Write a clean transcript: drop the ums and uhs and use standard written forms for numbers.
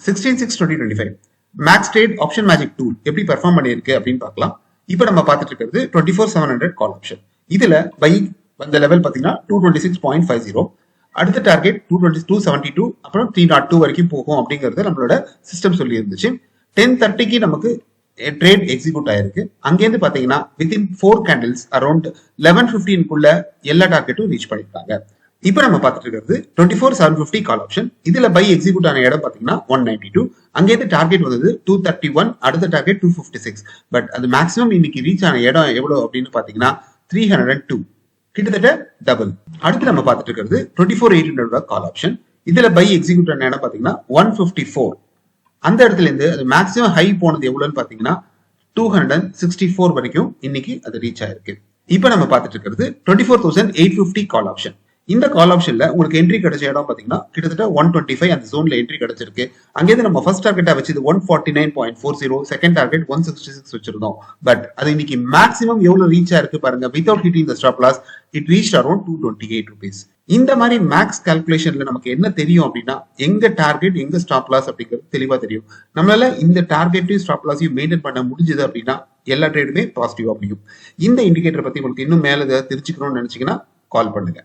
16/6/2025 max trade option magic tool எப்படி perform பண்ணியிருக்கு அப்படின்னு பார்க்கலாம். இப்போ நம்ம பார்த்துட்டு இருக்கிறது 24/700 கால் ஆப்ஷன். இதுல பை வந்த லெவல் பார்த்தீங்கன்னா 226.50, அடுத்த டார்கெட் 272, அப்புறம் 302 வரைக்கும் போகும் அப்படிங்கறது நம்மளோட சிஸ்டம் சொல்லி இருந்துச்சு. 10:30க்கு நமக்கு ட்ரேட் எக்ஸிக்யூட் ஆயிருக்கு. அங்கேருந்து பாத்தீங்கன்னா வித்தின் 4 கேண்டில்ஸ் அரௌண்ட் 11:15 எல்லா டார்கெட்டும் ரீச் பண்ணிருக்காங்க. இப்போ நம்ம பார்த்துட்டு இருக்கிறது 24/750 கால் ஆப்ஷன். இதுல பை எக்ஸிக்யூட் ஆன இடம் பாத்தீங்கன்னா 192, அங்கேருந்து டார்கெட் வந்தது 231, அடுத்த டார்கெட் 256. பட் அது மேக்ஸிமம் இன்னைக்கு ரீச் ஆன இடம் எவ்வளவு அப்படின்னு பாத்தீங்கன்னா 302, கிட்டத்தட்ட டபுள். அடுத்து நம்ம பார்த்துட்டு இருக்கிறது 24/800 கால் ஆப்ஷன். இதுல பை எக்ஸிக்யூட் ஆன இடம் பாத்தீங்கன்னா 154. அந்த இடத்துல இருந்து அது மேக்ஸிமம் ஹை போனது எவ்வளவுன்னு பாத்தீங்கன்னா 264 வரைக்கும் இன்னைக்கு அது ரீச் ஆயிருக்கு. இப்போ நம்ம பார்த்துட்டு இருக்கிறது 24,850 கால் ஆப்ஷன். இந்த கால் ஆப்ஷன்ல உங்களுக்கு என்ட்ரி கிடைச்ச இடம் பாத்தீங்கன்னா கிட்டத்தட்ட 125 அந்த ஜோன்ல என்ட்ரி கிடைச்சிருக்கு. அங்கேருந்து நம்ம ஃபர்ஸ்ட் டார்கெட்டா வச்சது 149.40, செகண்ட் டார்கெட் 166 வச்சிருந்தோம். பட் அது இன்னைக்கு மேக்ஸிமம் எவ்வளவு ரீச் ஆயிருக்கு பாருங்க. Without hitting the stop loss it reached around 228 rupees. இந்த மாதிரி மேக்ஸ் கால்குலேஷன்ல நமக்கு என்ன தெரியும் அப்படின்னா எங்க டார்கெட் எங்க ஸ்டாப் லாஸ் அப்படிங்கிறது தெளிவா தெரியும். நம்மளால இந்த டார்கெட்டையும் ஸ்டாப் லாஸையும் மெயின்டைன் பண்ண முடிஞ்சது அப்படின்னா எல்லா ட்ரேடுமே பாசிட்டிவா முடியும். இந்த இண்டிகேட்டர் பத்தி உங்களுக்கு இன்னும் மேல தெரிஞ்சுக்கணும்னு நினைச்சீங்கன்னா கால் பண்ணுங்க.